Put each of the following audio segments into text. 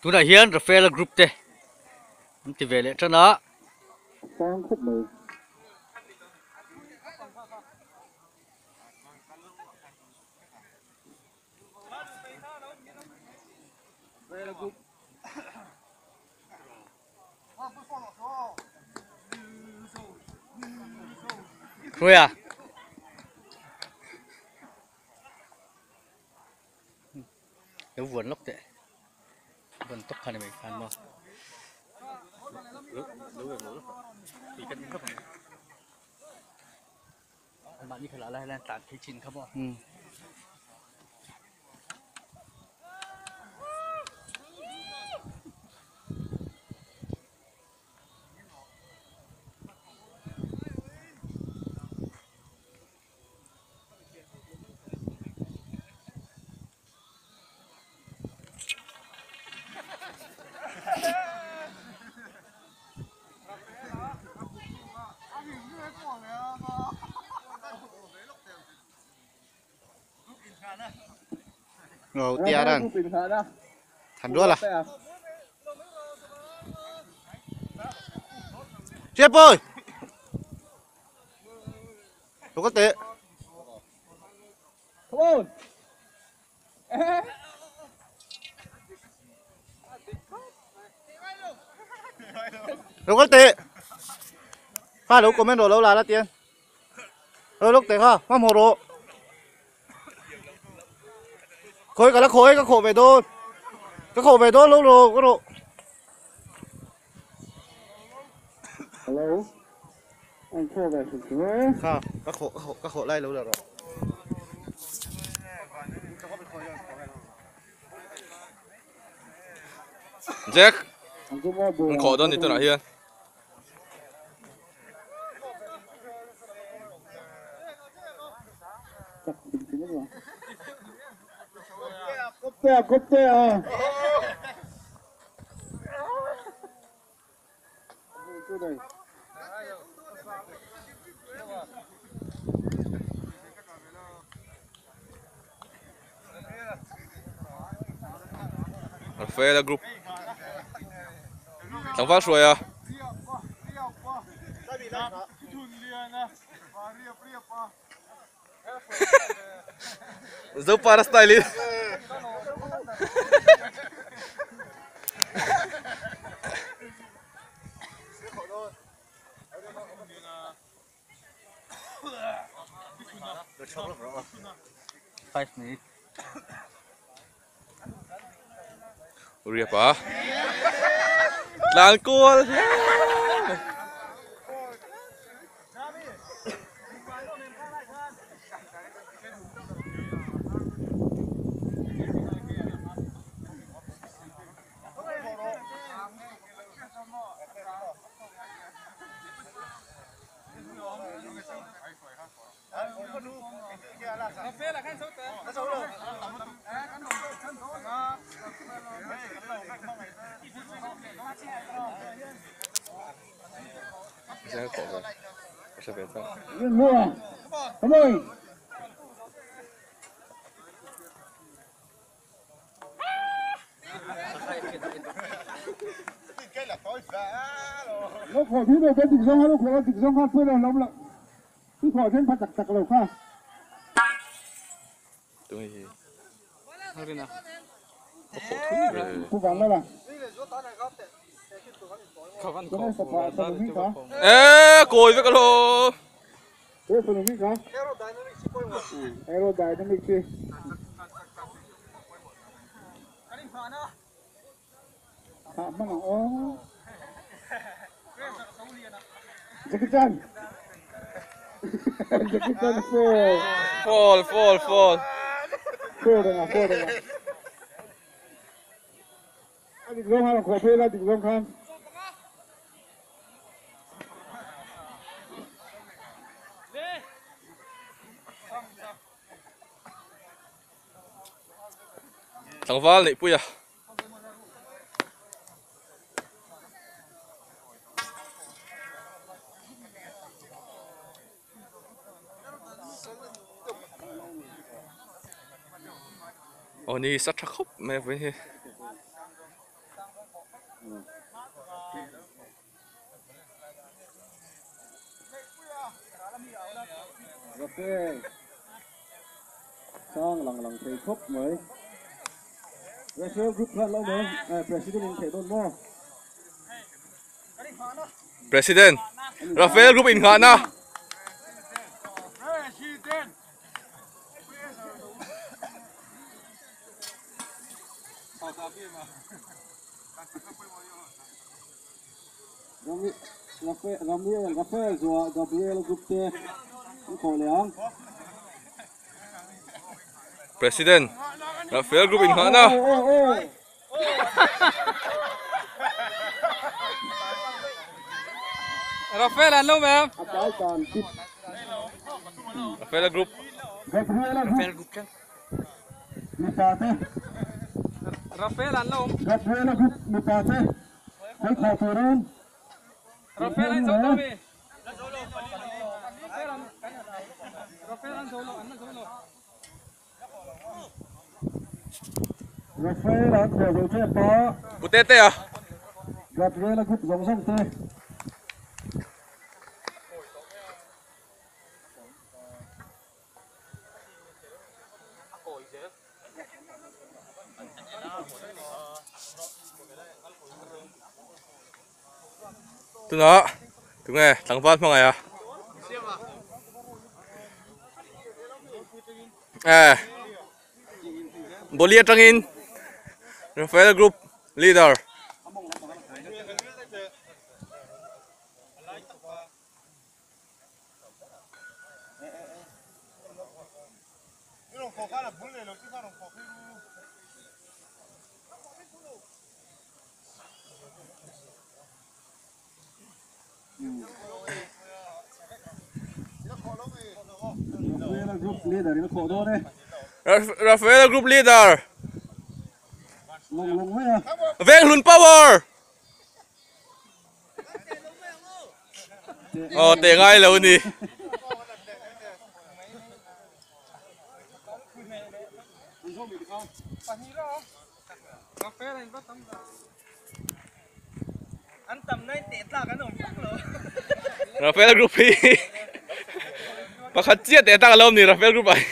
tu na hian Rafael group te an ti vele chana sang khúc mười thôi à nếu vườn lốc tệ vườn tóc khăn này mình khăn mà bạn đi khởi lại lên tản thấy chín không ạ ngầu tia đang thành đua là chết ơi đâu có tệ đâu có tệ pha đấu của men đồ lâu là tiền rồi lúc tệ ha mắm hồ đồ khối cả là khối các khổ về thôi các khổ về thôi lâu rồi có độ hello anh khô về sụp xuống ha các khổ lai lâu rồi Jack không khó đơn thì tôi nói hiền cúp tê à Rafael group thằng phát rồi à dấu para style five minutes Uri apa langkul Sẽ khổ rồi sẽ về thôi mua cảm ơn nó khỏi thứ này cái tình dông nó khỏi tình dông hát phơi là nóng lắm cứ khỏi thêm phát tặc lầu pha tôi thôi đi nào khổ thứ rồi cố gắng đó là khó khăn cái này tập hòa tập mỹ cả ê cồi với cái lô cái phần mỹ cả aerodynamic gì mà nó Jackie Chan Jackie Chan fall phô đây anh định giống hay là khổ phê là định giống không thằng Val này bây giờ Oni sát khóc mẹ với Rafael sang lằng thầy khóc mới Rafael group plan lâu mới president in thầy đôn mo President Rafael Group in Ghana Rafael rồi Gabriel group te khổ liang President Rafael Group in Ghana Rafael ano ma'am Rafael Group Gabriel group Mipate Rafael ano Gabriel group Mipate Hãy khảo thủ đơn Rafael anh solo mi Rafael anh solo Rafael anh khổ rồi chết đó Utete à Gabriel group giống xong tê tu nó tu nghe thằng Văn phong này Bolia Trangin Rafael Group leader Rafael Group leader Veng Lun Power tệ ngay lâu nè anh tầm này tệ ra cái nồng chắc rồi Rafael Group đi bà khát chia tệ ta lâu nè Rafael Group này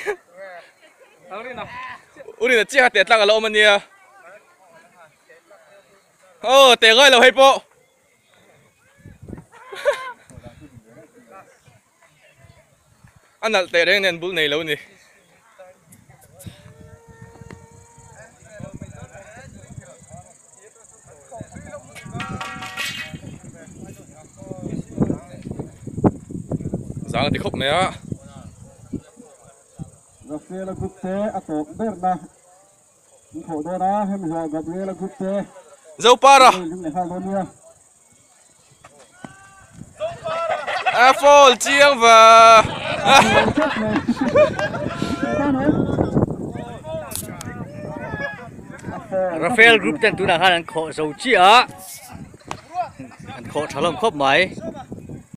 uri na chia tệ ta lâu mà nè tệ ngay lâu hay po anh là tệ đấy nên bút này lâu nè sáng thì khóc này á Rafael group te atok berna khổ đó đó hay mình gọi Gabriel group te dâu para Apple chiang và Rafael Group tên tu nào hắn khổ dầu chi á khổ thảo luận khóc mấy